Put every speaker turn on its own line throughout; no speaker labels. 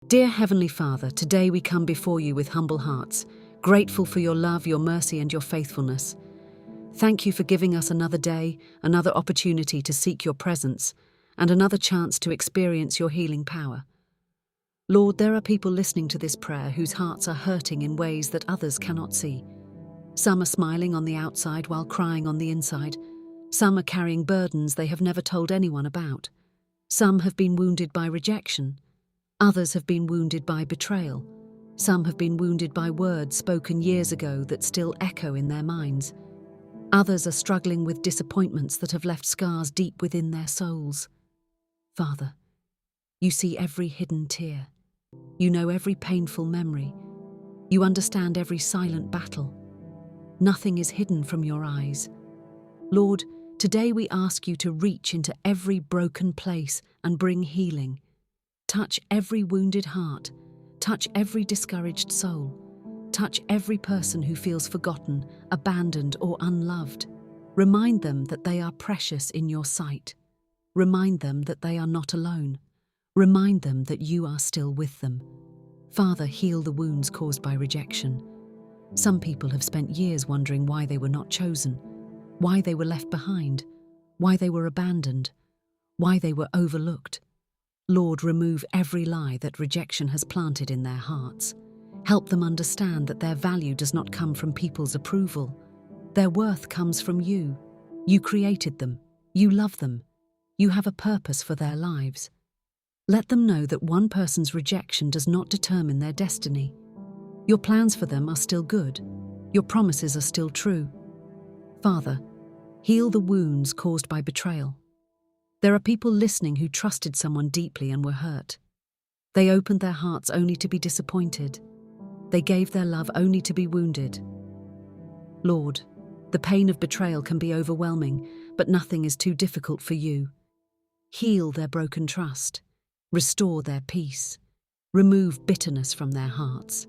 Dear Heavenly Father, today we come before you with humble hearts, grateful for your love, your mercy, and your faithfulness. Thank you for giving us another day, another opportunity to seek your presence, and another chance to experience your healing power. Lord, there are people listening to this prayer whose hearts are hurting in ways that others cannot see. Some are smiling on the outside while crying on the inside. Some are carrying burdens they have never told anyone about. Some have been wounded by rejection. Others have been wounded by betrayal. Some have been wounded by words spoken years ago that still echo in their minds. Others are struggling with disappointments that have left scars deep within their souls. Father, you see every hidden tear. You know every painful memory. You understand every silent battle. Nothing is hidden from your eyes. Lord, today we ask you to reach into every broken place and bring healing. Touch every wounded heart. Touch every discouraged soul. Touch every person who feels forgotten, abandoned, or unloved. Remind them that they are precious in your sight. Remind them that they are not alone. Remind them that you are still with them. Father, heal the wounds caused by rejection. Some people have spent years wondering why they were not chosen, why they were left behind, why they were abandoned, why they were overlooked. Lord, remove every lie that rejection has planted in their hearts. Help them understand that their value does not come from people's approval. Their worth comes from you. You created them. You love them. You have a purpose for their lives. Let them know that one person's rejection does not determine their destiny. Your plans for them are still good. Your promises are still true. Father, heal the wounds caused by betrayal. There are people listening who trusted someone deeply and were hurt. They opened their hearts only to be disappointed. They gave their love only to be wounded. Lord, the pain of betrayal can be overwhelming, but nothing is too difficult for you. Heal their broken trust. Restore their peace. Remove bitterness from their hearts.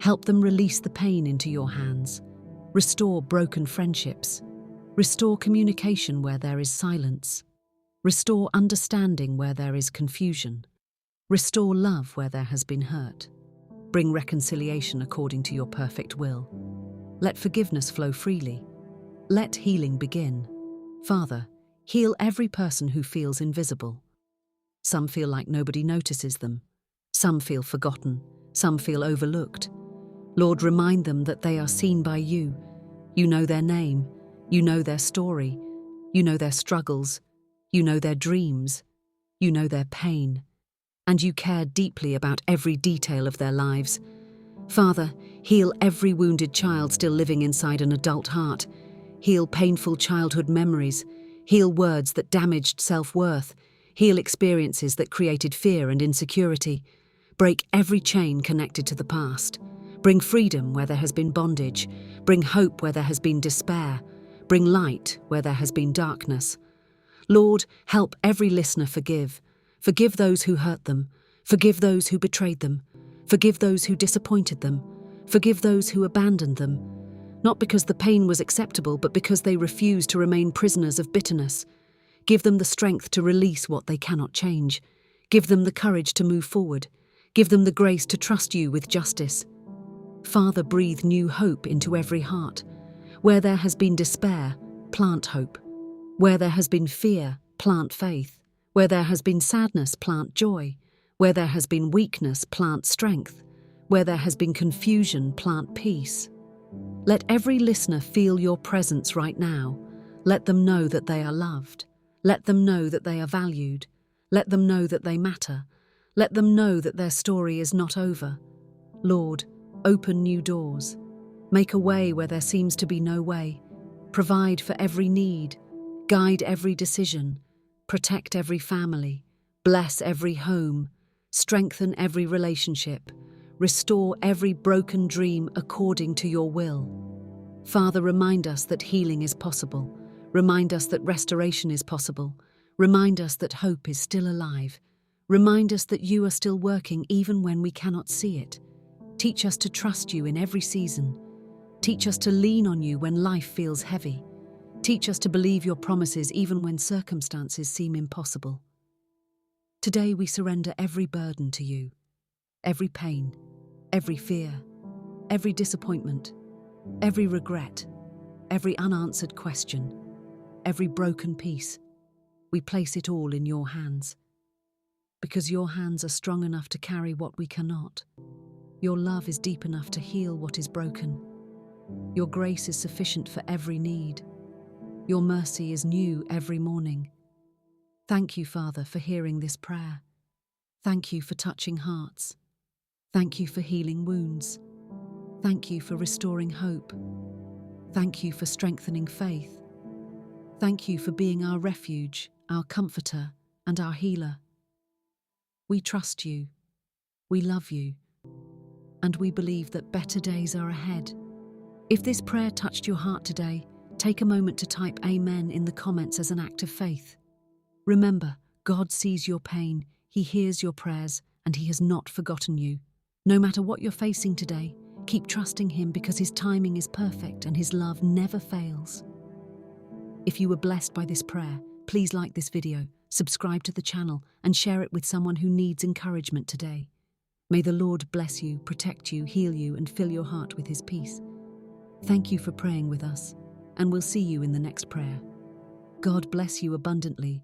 Help them release the pain into your hands. Restore broken friendships. Restore communication where there is silence. Restore understanding where there is confusion. Restore love where there has been hurt. Bring reconciliation according to your perfect will. Let forgiveness flow freely. Let healing begin. Father, heal every person who feels invisible. Some feel like nobody notices them. Some feel forgotten. Some feel overlooked. Lord, remind them that they are seen by you. You know their name. You know their story. You know their struggles. You know their dreams. You know their pain. And you care deeply about every detail of their lives. Father, heal every wounded child still living inside an adult heart. Heal painful childhood memories. Heal words that damaged self-worth. Heal experiences that created fear and insecurity. Break every chain connected to the past. Bring freedom where there has been bondage. Bring hope where there has been despair. Bring light where there has been darkness. Lord, help every listener forgive. Forgive those who hurt them. Forgive those who betrayed them. Forgive those who disappointed them. Forgive those who abandoned them. Not because the pain was acceptable, but because they refused to remain prisoners of bitterness. Give them the strength to release what they cannot change. Give them the courage to move forward. Give them the grace to trust you with justice. Father, breathe new hope into every heart. Where there has been despair, plant hope. Where there has been fear, plant faith. Where there has been sadness, plant joy. Where there has been weakness, plant strength. Where there has been confusion, plant peace. Let every listener feel your presence right now. Let them know that they are loved. Let them know that they are valued. Let them know that they matter. Let them know that their story is not over. Lord, open new doors. Make a way where there seems to be no way. Provide for every need. Guide every decision. Protect every family. Bless every home. Strengthen every relationship. Restore every broken dream according to your will. Father, remind us that healing is possible. Remind us that restoration is possible. Remind us that hope is still alive. Remind us that you are still working even when we cannot see it. Teach us to trust you in every season. Teach us to lean on you when life feels heavy. Teach us to believe your promises even when circumstances seem impossible. Today we surrender every burden to you. every pain, every fear, every disappointment, every regret, every unanswered question, every broken piece. We place it all in your hands. Because your hands are strong enough to carry what we cannot. Your love is deep enough to heal what is broken. Your grace is sufficient for every need. Your mercy is new every morning. Thank you, Father, for hearing this prayer. Thank you for touching hearts. Thank you for healing wounds. Thank you for restoring hope. Thank you for strengthening faith. Thank you for being our refuge, our comforter, and our healer. We trust you, we love you, and we believe that better days are ahead. If this prayer touched your heart today, take a moment to type Amen in the comments as an act of faith. Remember, God sees your pain, He hears your prayers, and He has not forgotten you. No matter what you're facing today, keep trusting Him because His timing is perfect and His love never fails. If you were blessed by this prayer, please like this video, subscribe to the channel, and share it with someone who needs encouragement today. May the Lord bless you, protect you, heal you, and fill your heart with His peace. Thank you for praying with us, and we'll see you in the next prayer. God bless you abundantly,